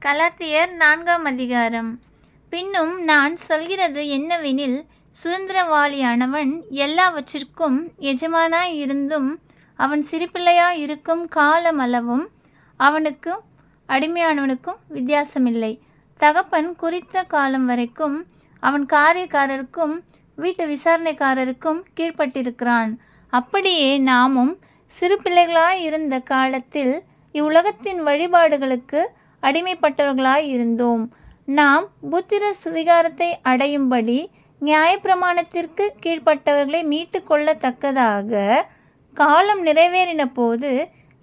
கலாத்தியர் 4ஆம் அதிகாரம். பின்னும் நான் சொல்கிறது என்னவெனில், சுதந்திரவாளியானவன் எல்லாவற்றிற்கும் எஜமானாய் இருந்தும் அவன் சிறுபிள்ளையாய் இருக்கும் காலமளவும் அவனுக்கும் அடிமையானவனுக்கும் வித்தியாசமில்லை. தகப்பன் குறித்த காலம் வரைக்கும் அவன் காரியக்காரருக்கும் வீட்டு விசாரணைக்காரருக்கும் கீழ்ப்பட்டிருக்கிறான். அப்படியே நாமும் சிறு பிள்ளைகளாய் இருந்த காலத்தில் இவ்வுலகத்தின் வழிபாடுகளுக்கு அடிமைப்பட்டவர்களாய் இருந்தோம். நாம் புத்திர சுவிகாரத்தை அடையும்படி நியாயப்பிரமாணத்திற்கு கீழ்ப்பட்டவர்களை மீட்டு கொள்ளத்தக்கதாக காலம் நிறைவேறின போது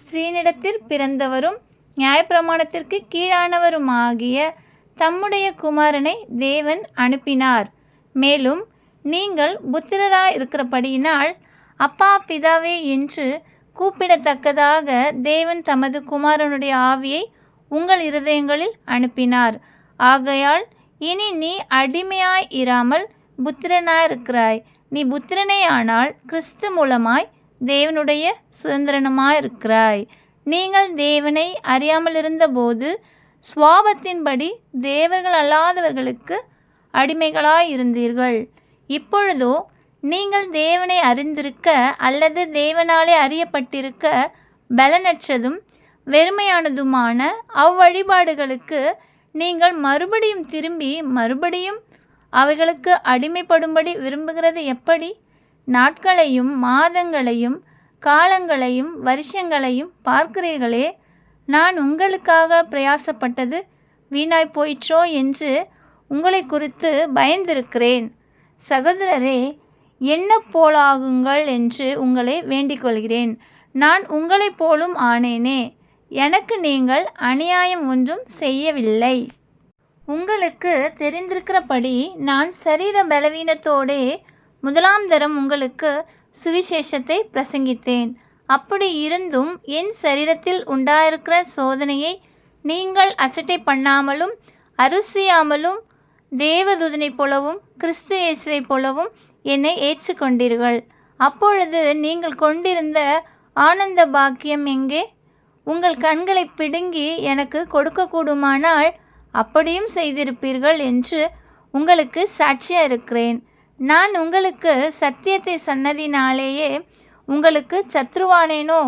ஸ்திரீனிடத்தில் பிறந்தவரும் நியாயப்பிரமாணத்திற்கு கீழானவருமாகிய தம்முடைய குமாரனை தேவன் அனுப்பினார். மேலும் நீங்கள் புத்திரராய் இருக்கிறபடியினால் அப்பா பிதாவே என்று கூப்பிடத்தக்கதாக தேவன் தமது குமாரனுடைய ஆவியை உங்கள் இருதயங்களில் அனுப்பினார். ஆகையால் இனி நீ அடிமையாய் இராமல் புத்திரனாயிருக்கிறாய். நீ புத்திரனேயானால் கிறிஸ்து மூலமாய் தேவனுடைய சுதந்திரனுமாயிருக்கிறாய். நீங்கள் தேவனை அறியாமலிருந்தபோது சுவாபத்தின்படி தேவர்கள் அல்லாதவர்களுக்கு அடிமைகளாயிருந்தீர்கள். இப்பொழுதோ நீங்கள் தேவனை அறிந்திருக்க அல்லது தேவனாலே அறியப்பட்டிருக்க பலனற்றதும் வெறுமையானதுமான அவ்வழிபாடுகளுக்கு நீங்கள் மறுபடியும் திரும்பி மறுபடியும் அவைகளுக்கு அடிமைப்படும்படி விரும்புகிறது எப்படி? நாட்களையும் மாதங்களையும் காலங்களையும் வருஷங்களையும் பார்க்கிறீர்களே. நான் உங்களுக்காக பிரயாசப்பட்டது வீணாய் போயிற்றோ என்று உங்களை குறித்து பயந்திருக்கிறேன். சகோதரரே, என்ன போலாகுங்கள் என்று உங்களை வேண்டிக் கொள்கிறேன். நான் உங்களைப் போலும் ஆனேனே. எனக்கு நீங்கள் அநியாயம் ஒன்றும் செய்யவில்லை. உங்களுக்கு தெரிந்திருக்கிறபடி நான் சரீர பலவீனத்தோடே முதலாம் தரம் உங்களுக்கு சுவிசேஷத்தை பிரசங்கித்தேன். அப்படி இருந்தும் என் சரீரத்தில் உண்டாயிருக்கிற சோதனையை நீங்கள் அசட்டை பண்ணாமலும் அருசியாமலும் தேவதூதனைப் போலவும் கிறிஸ்து இயேசுவைப் போலவும் என்னை ஏற்றுக்கொண்டீர்கள். அப்பொழுது நீங்கள் கொண்டிருந்த ஆனந்த பாக்கியம் எங்கே? உங்கள் கண்களை பிடுங்கி எனக்கு கொடுக்கக்கூடுமானால் அப்படியும் செய்திருப்பீர்கள் என்று உங்களுக்கு சாட்சியாக இருக்கிறேன். நான் உங்களுக்கு சத்தியத்தை சொன்னதினாலேயே உங்களுக்கு சத்ருவானேனோ?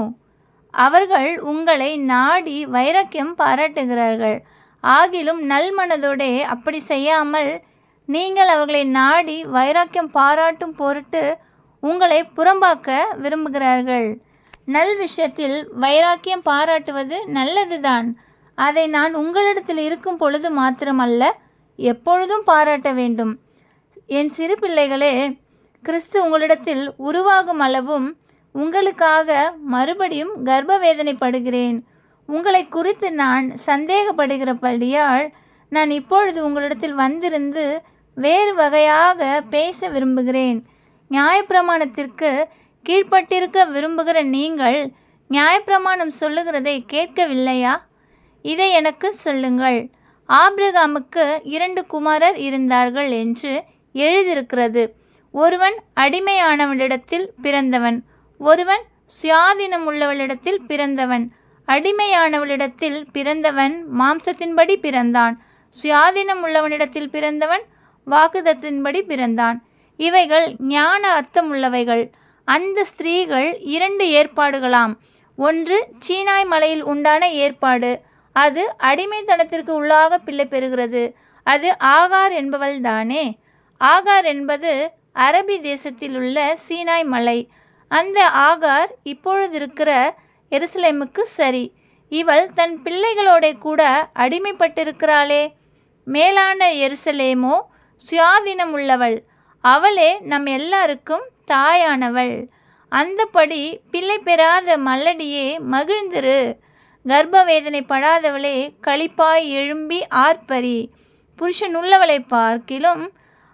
அவர்கள் உங்களை நாடி வைராக்கியம் பாராட்டுகிறார்கள். ஆகிலும் நல்மனதோடே அப்படி செய்யாமல் நீங்கள் அவர்களை நாடி வைராக்கியம் பாராட்டும் பொருட்டு உங்களை புறம்பாக்க விரும்புகிறார்கள். நல் விஷயத்தில் வைராக்கியம் பாராட்டுவது நல்லதுதான். அதை நான் உங்களிடத்தில் இருக்கும் பொழுது மாத்திரமல்ல, எப்பொழுதும் பாராட்ட வேண்டும். என் சிறு பிள்ளைகளே, கிறிஸ்து உங்களிடத்தில் உருவாகும் அளவும் உங்களுக்காக மறுபடியும் கர்ப்ப வேதனைப்படுகிறேன். உங்களை குறித்து நான் சந்தேகப்படுகிறபடியால் நான் இப்பொழுது உங்களிடத்தில் வந்திருந்து வேறு வகையாக பேச விரும்புகிறேன். நியாயப்பிரமாணத்திற்கு கீழ்ப்பட்டிருக்க விரும்புகிற நீங்கள் நியாயப்பிரமாணம் சொல்லுகிறதை கேட்கவில்லையா? இதை எனக்கு சொல்லுங்கள். ஆபிரகாமுக்கு 2 குமாரர் இருந்தார்கள் என்று எழுதியிருக்கிறது. ஒருவன் அடிமையானவனிடத்தில் பிறந்தவன், ஒருவன் சுயாதீனம் உள்ளவளிடத்தில் பிறந்தவன். அடிமையானவளிடத்தில் பிறந்தவன் மாம்சத்தின்படி பிறந்தான். சுயாதீனம் உள்ளவனிடத்தில் பிறந்தவன் வாக்குத்தத்தின்படி பிறந்தான். இவைகள் ஞான அர்த்தமுள்ளவைகள். அந்த ஸ்திரீகள் 2 ஏற்பாடுகளாம். ஒன்று சீனாய் மலையில் உண்டான ஏற்பாடு. அது அடிமைத்தனத்திற்கு உள்ளாக பிள்ளை பெறுகிறது. அது ஆகார் என்பவள்தானே. ஆகார் என்பது அரபி தேசத்தில் உள்ள சீனாய் மலை. அந்த ஆகார் இப்பொழுதிருக்கிற எருசலேமுக்கு சரி. இவள் தன் பிள்ளைகளோட கூட அடிமைப்பட்டிருக்கிறாளே. மேலான எருசலேமோ சுயாதீனம் உள்ளவள். அவளே நம் எல்லாருக்கும் தாயானவள். அந்தபடி பிள்ளை பெறாத மல்லடியே மகிழ்ந்திரு. கர்ப்ப வேதனைப்படாதவளே களிப்பாய் எழும்பி ஆர்ப்பரி. புருஷன் உள்ளவளை பார்க்கிலும்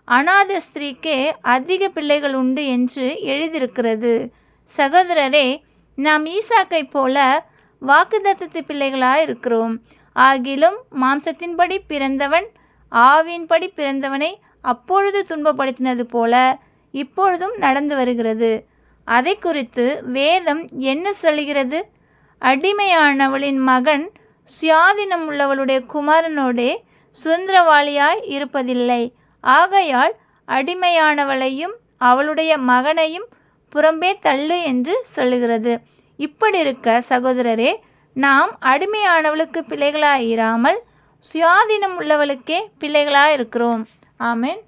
அநாத ஸ்திரீக்கே அதிக பிள்ளைகள் உண்டு என்று எழுதியிருக்கிறது. சகோதரரே, நாம் ஈசாக்கை போல வாக்குத்தத்தத்து பிள்ளைகளாயிருக்கிறோம். ஆகிலும் மாம்சத்தின்படி பிறந்தவன் ஆவியின்படி பிறந்தவனை அப்பொழுது துன்பப்படுத்தினது போல இப்பொழுதும் நடந்து வருகிறது. அதை குறித்து வேதம் என்ன சொல்கிறது? அடிமையானவளின் மகன் சுயாதீனம் உள்ளவளுடைய குமாரனோடே சுதந்திரவாளியாய் இருப்பதில்லை. ஆகையால் அடிமையானவளையும் அவளுடைய மகனையும் புறம்பே தள்ளு என்று சொல்லுகிறது. இப்படி இருக்க சகோதரரே, நாம் அடிமையானவளுக்கு பிள்ளைகளாயிராமல் சுயாதீனம் உள்ளவளுக்கே பிள்ளைகளாயிருக்கிறோம். ஆமென்.